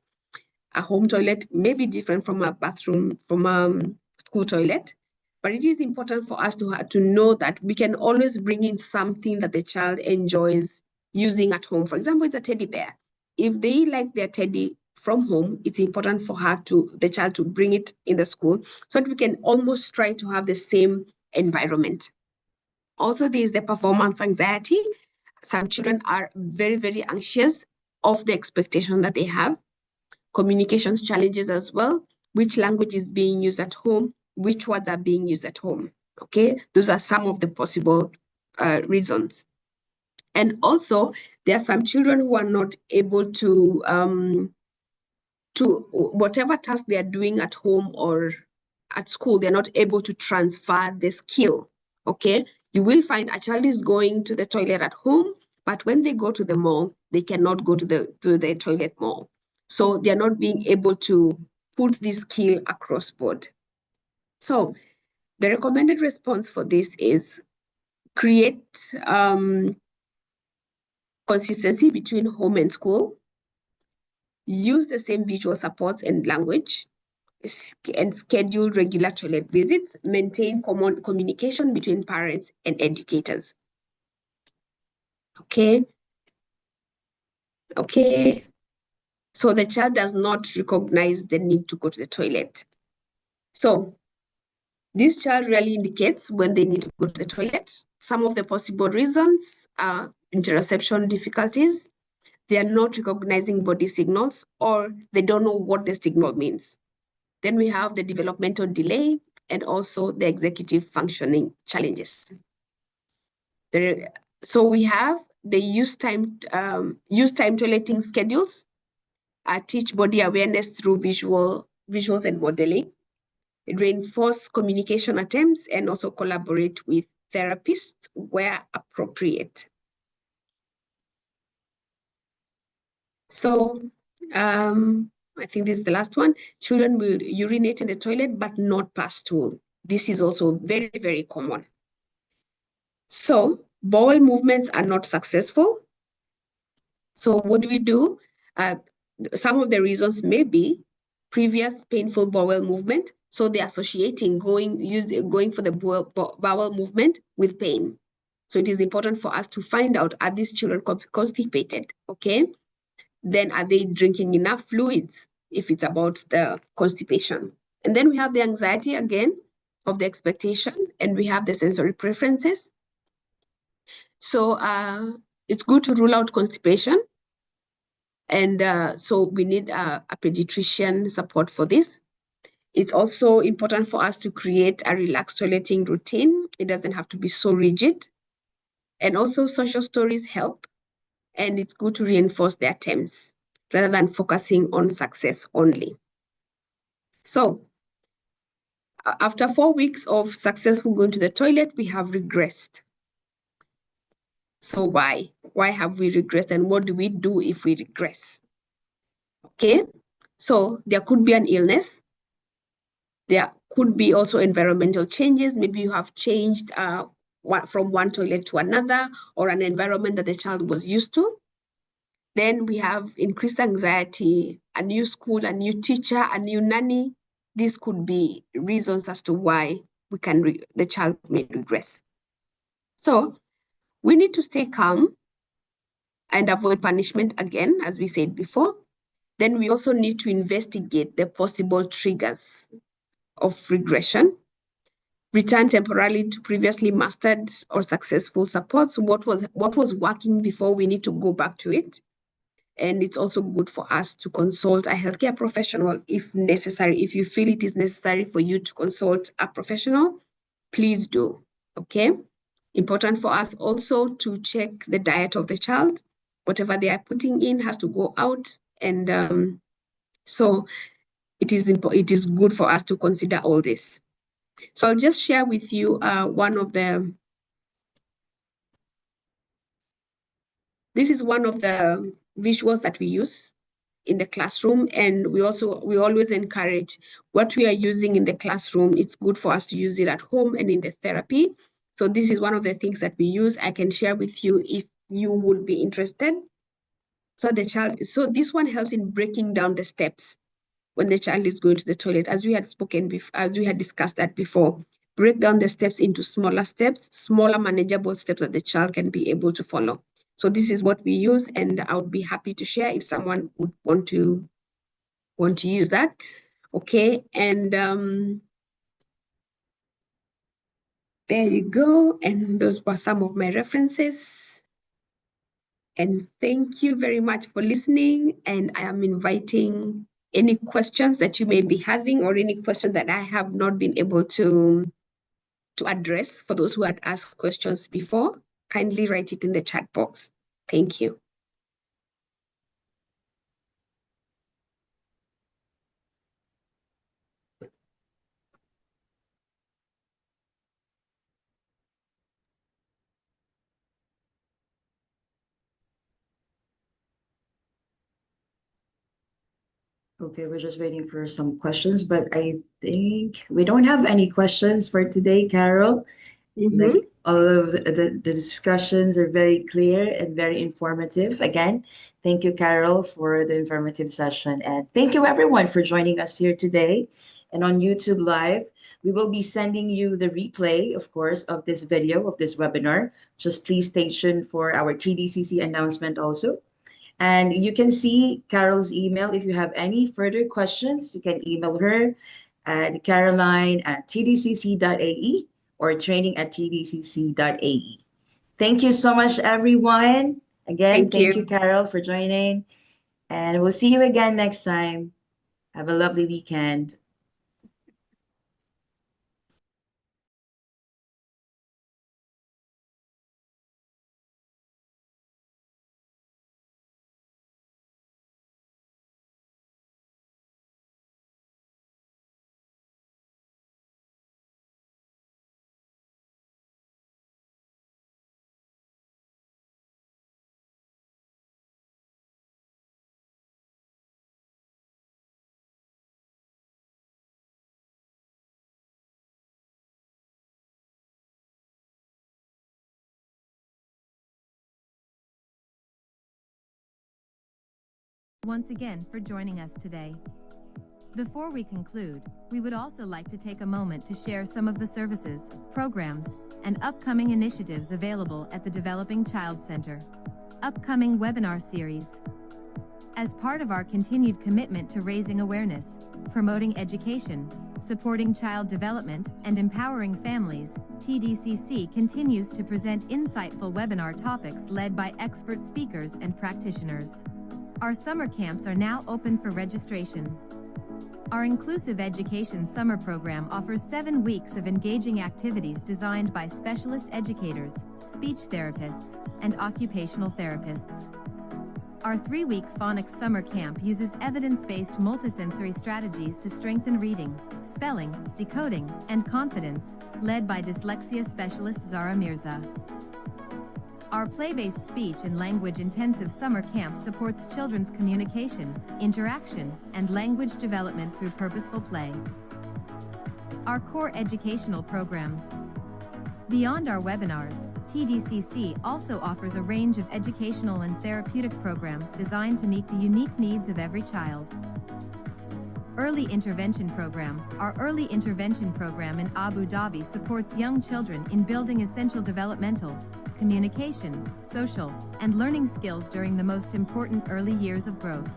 Speaker 2: a home toilet may be different from a bathroom, from a school toilet, but it is important for us to know that we can always bring in something that the child enjoys using at home. For example, it's a teddy bear. If they like their teddy from home, it's important for the child to bring it in the school so that we can almost try to have the same environment. Also, there is the performance anxiety. Some children are very, very anxious of the expectation that they have. Communications challenges as well. Which language is being used at home? Which words are being used at home? Okay, those are some of the possible reasons. And also, there are some children who are not able to whatever task they are doing at home or at school, they're not able to transfer the skill. Okay, you will find a child is going to the toilet at home, but when they go to the mall, they cannot go to the toilet mall. So they're not being able to put this skill across board. So the recommended response for this is create consistency between home and school, use the same visual supports and language, and schedule regular toilet visits, maintain common communication between parents and educators. Okay. So the child does not recognize the need to go to the toilet. So this child really indicates when they need to go to the toilet. Some of the possible reasons are interoception difficulties. They are not recognizing body signals, or they don't know what the signal means. Then we have the developmental delay and also the executive functioning challenges. So we have the use time toileting schedules, teach body awareness through visuals and modeling, reinforce communication attempts, and also collaborate with therapists where appropriate. So I think this is the last one. Children will urinate in the toilet, but not pass stool. This is also very, very common. So bowel movements are not successful. So what do we do? Some of the reasons may be previous painful bowel movement. So they're associating going for the bowel movement with pain. So it is important for us to find out, are these children constipated? Okay. Then are they drinking enough fluids if it's about the constipation? And then we have the anxiety again of the expectation, and we have the sensory preferences. So it's good to rule out constipation. And so we need a pediatrician support for this. It's also important for us to create a relaxed toileting routine. It doesn't have to be so rigid. And also social stories help. And it's good to reinforce the attempts rather than focusing on success only. So after 4 weeks of successful going to the toilet, we have regressed. So why? Why have we regressed, and what do we do if we regress? Okay, so there could be an illness. There could be also environmental changes. Maybe you have changed from one toilet to another, or an environment that the child was used to. Then we have increased anxiety, a new school, a new teacher, a new nanny. These could be reasons as to why the child may regress. So we need to stay calm and avoid punishment again, as we said before. Then we also need to investigate the possible triggers of regression, return temporarily to previously mastered or successful supports. What was working before, we need to go back to it. And it's also good for us to consult a healthcare professional if necessary. If you feel it is necessary for you to consult a professional, please do, okay? Important for us also to check the diet of the child. Whatever they are putting in has to go out. And so it is good for us to consider all this. So I'll just share with you this is one of the visuals that we use in the classroom, and we always encourage what we are using in the classroom. It's good for us to use it at home and in the therapy. So this is one of the things that we use. I can share with you if you would be interested. So this one helps in breaking down the steps when the child is going to the toilet, as we had spoken before, as we had discussed that before. Break down the steps into smaller steps, smaller manageable steps that the child can be able to follow. So this is what we use, and I would be happy to share if someone would want to use that. Okay, and there you go. And those were some of my references. And thank you very much for listening. And I am inviting any questions that you may be having, or any question that I have not been able to address. For those who had asked questions before, kindly write it in the chat box. Thank you.
Speaker 1: Okay, we're just waiting for some questions, but I think we don't have any questions for today, Carol. Like all of the discussions are very clear and very informative. Again, thank you, Carol, for the informative session. And thank you, everyone, for joining us here today. And on YouTube Live, we will be sending you the replay, of course, of this video, of this webinar. Just please stay tuned for our TDCC announcement also. And you can see Carol's email. If you have any further questions, you can email her at caroline@tdcc.ae or training@tdcc.ae. Thank you so much, everyone. Again, thank you, Carol, for joining. And we'll see you again next time. Have a lovely weekend.
Speaker 4: Once again for joining us today. Before we conclude, we would also like to take a moment to share some of the services, programs, and upcoming initiatives available at the Developing Child Center. Upcoming webinar series. As part of our continued commitment to raising awareness, promoting education, supporting child development, and empowering families, TDCC continues to present insightful webinar topics led by expert speakers and practitioners. Our summer camps are now open for registration. Our Inclusive Education Summer Program offers 7 weeks of engaging activities designed by specialist educators, speech therapists, and occupational therapists. Our 3-week phonics summer camp uses evidence-based multisensory strategies to strengthen reading, spelling, decoding, and confidence, led by dyslexia specialist Zara Mirza. Our play-based speech and language intensive summer camp supports children's communication, interaction, and language development through purposeful play. Our core educational programs. Beyond our webinars, TDCC also offers a range of educational and therapeutic programs designed to meet the unique needs of every child. Early Intervention Program. Our Early Intervention Program in Abu Dhabi supports young children in building essential developmental, communication, social, and learning skills during the most important early years of growth.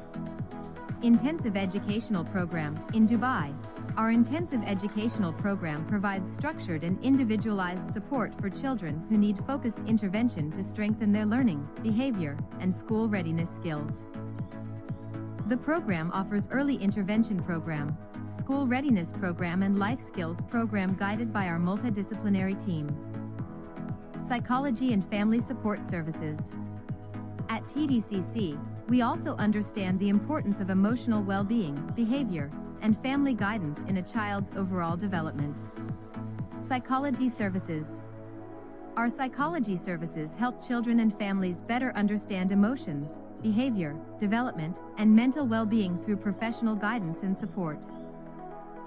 Speaker 4: Intensive Educational Program in Dubai. Our intensive educational program provides structured and individualized support for children who need focused intervention to strengthen their learning, behavior, and school readiness skills. The program offers Early Intervention Program, School Readiness Program, and Life Skills Program guided by our multidisciplinary team. Psychology and Family Support Services. At TDCC, we also understand the importance of emotional well-being, behavior, and family guidance in a child's overall development. Psychology Services. Our psychology services help children and families better understand emotions, behavior, development, and mental well-being through professional guidance and support.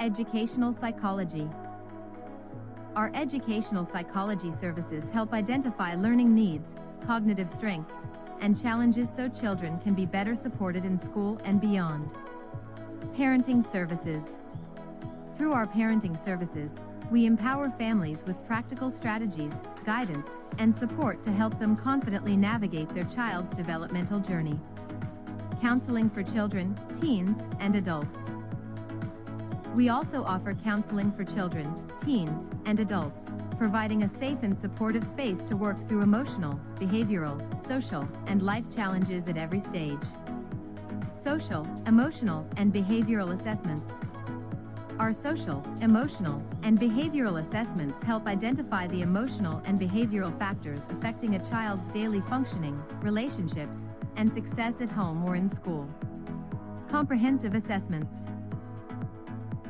Speaker 4: Educational Psychology. Our educational psychology services help identify learning needs, cognitive strengths, and challenges so children can be better supported in school and beyond. Parenting services. Through our parenting services, we empower families with practical strategies, guidance, and support to help them confidently navigate their child's developmental journey. Counseling for children, teens, and adults. We also offer counseling for children, teens, and adults, providing a safe and supportive space to work through emotional, behavioral, social, and life challenges at every stage. Social, emotional, and behavioral assessments. Our social, emotional, and behavioral assessments help identify the emotional and behavioral factors affecting a child's daily functioning, relationships, and success at home or in school. Comprehensive assessments.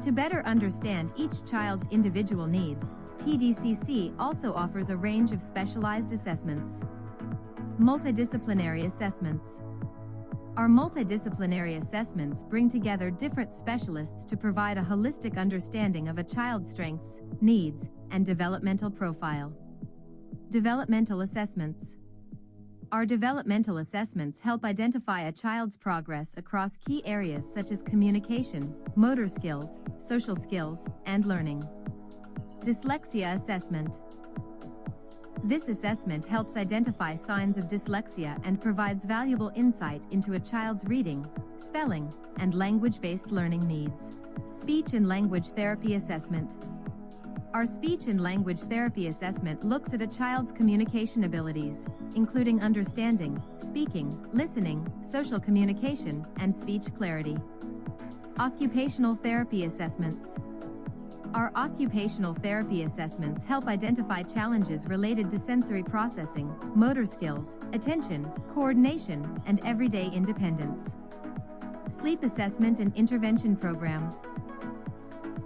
Speaker 4: To better understand each child's individual needs, TDCC also offers a range of specialized assessments. Multidisciplinary assessments. Our multidisciplinary assessments bring together different specialists to provide a holistic understanding of a child's strengths, needs, and developmental profile. Developmental assessments. Our developmental assessments help identify a child's progress across key areas such as communication, motor skills, social skills, and learning. Dyslexia assessment. This assessment helps identify signs of dyslexia and provides valuable insight into a child's reading, spelling, and language-based learning needs. Speech and language therapy assessment. Our speech and language therapy assessment looks at a child's communication abilities, including understanding, speaking, listening, social communication, and speech clarity. Occupational therapy assessments. Our occupational therapy assessments help identify challenges related to sensory processing, motor skills, attention, coordination, and everyday independence. Sleep assessment and intervention program.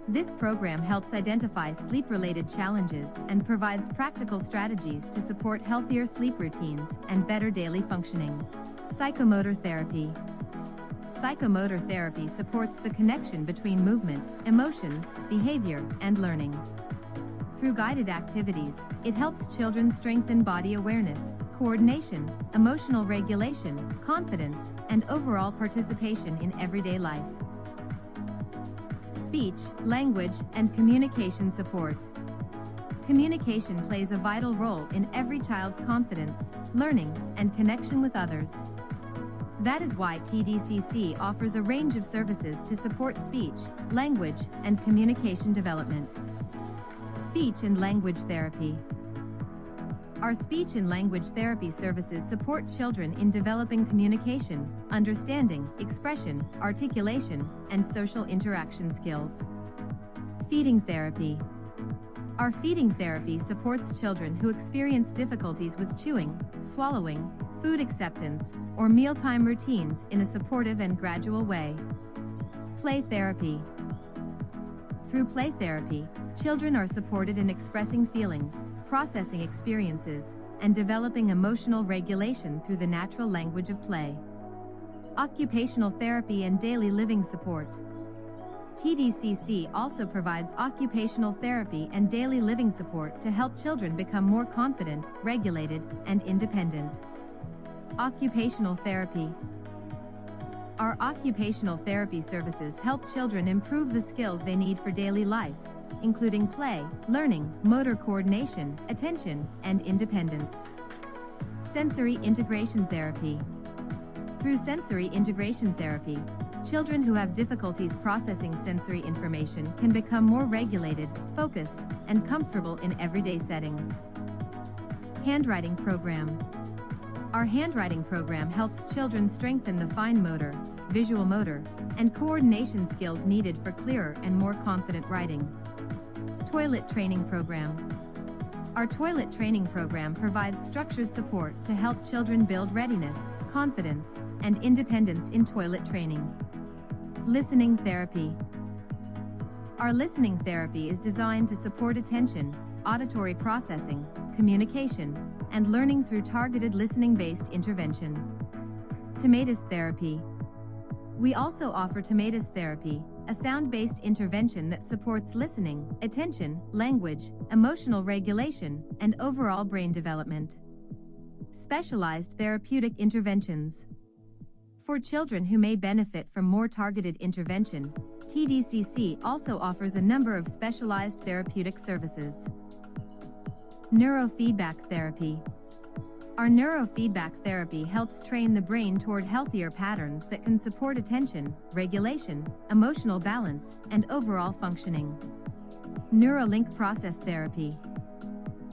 Speaker 4: This program helps identify sleep-related challenges and provides practical strategies to support healthier sleep routines and better daily functioning. Psychomotor therapy. Psychomotor therapy supports the connection between movement, emotions, behavior, and learning. Through guided activities, it helps children strengthen body awareness, coordination, emotional regulation, confidence, and overall participation in everyday life. Speech, language, and communication support. Communication plays a vital role in every child's confidence, learning, and connection with others. That is why TDCC offers a range of services to support speech, language, and communication development. Speech and language therapy. Our speech and language therapy services support children in developing communication, understanding, expression, articulation, and social interaction skills. Feeding therapy. Our feeding therapy supports children who experience difficulties with chewing, swallowing, food acceptance, or mealtime routines in a supportive and gradual way. Play therapy. Through play therapy, children are supported in expressing feelings, processing experiences, and developing emotional regulation through the natural language of play. Occupational therapy and daily living support. TDCC also provides occupational therapy and daily living support to help children become more confident, regulated, and independent. Occupational therapy. Our occupational therapy services help children improve the skills they need for daily life, including play, learning, motor coordination, attention, and independence. Sensory integration therapy. Through sensory integration therapy, children who have difficulties processing sensory information can become more regulated, focused, and comfortable in everyday settings. Handwriting program. Our handwriting program helps children strengthen the fine motor, visual motor, and coordination skills needed for clearer and more confident writing. Toilet training program. Our toilet training program provides structured support to help children build readiness, confidence, and independence in toilet training. Listening therapy. Our listening therapy is designed to support attention, auditory processing, communication, and learning through targeted listening-based intervention. Tomatis therapy. We also offer tomatis therapy, a sound-based intervention that supports listening, attention, language, emotional regulation, and overall brain development. Specialized therapeutic interventions. For children who may benefit from more targeted intervention, TDCC also offers a number of specialized therapeutic services. Neurofeedback therapy. Our neurofeedback therapy helps train the brain toward healthier patterns that can support attention, regulation, emotional balance, and overall functioning. Neurolink process therapy.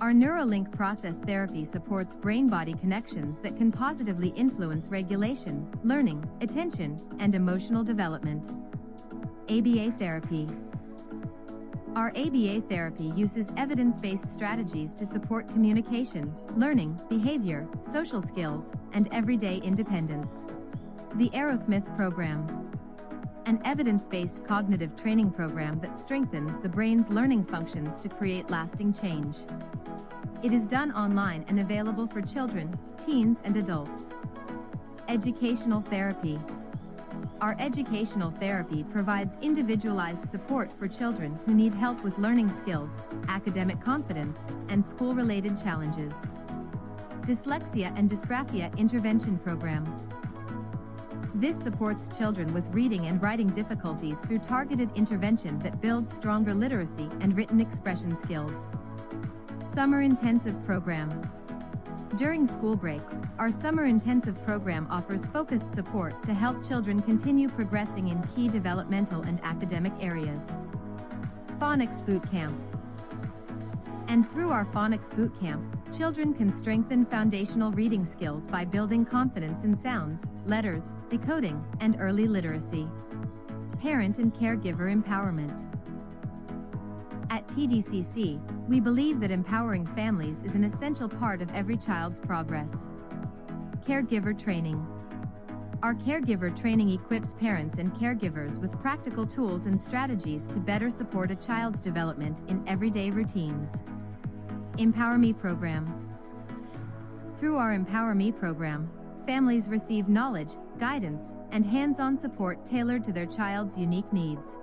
Speaker 4: Our Neurolink process therapy supports brain-body connections that can positively influence regulation, learning, attention, and emotional development. ABA therapy. Our ABA therapy uses evidence-based strategies to support communication, learning, behavior, social skills, and everyday independence. The Aerosmith Program. An evidence-based cognitive training program that strengthens the brain's learning functions to create lasting change. It is done online and available for children, teens, and adults. Educational therapy. Our educational therapy provides individualized support for children who need help with learning skills, academic confidence, and school-related challenges. Dyslexia and Dysgraphia Intervention Program. This supports children with reading and writing difficulties through targeted intervention that builds stronger literacy and written expression skills. Summer Intensive Program. During school breaks, our Summer Intensive Program offers focused support to help children continue progressing in key developmental and academic areas. Phonics Boot Camp. And through our Phonics Boot Camp, children can strengthen foundational reading skills by building confidence in sounds, letters, decoding, and early literacy. Parent and caregiver empowerment. At TDCC, we believe that empowering families is an essential part of every child's progress. Caregiver training. Our caregiver training equips parents and caregivers with practical tools and strategies to better support a child's development in everyday routines. Empower Me program. Through our Empower Me program, families receive knowledge, guidance, and hands-on support tailored to their child's unique needs.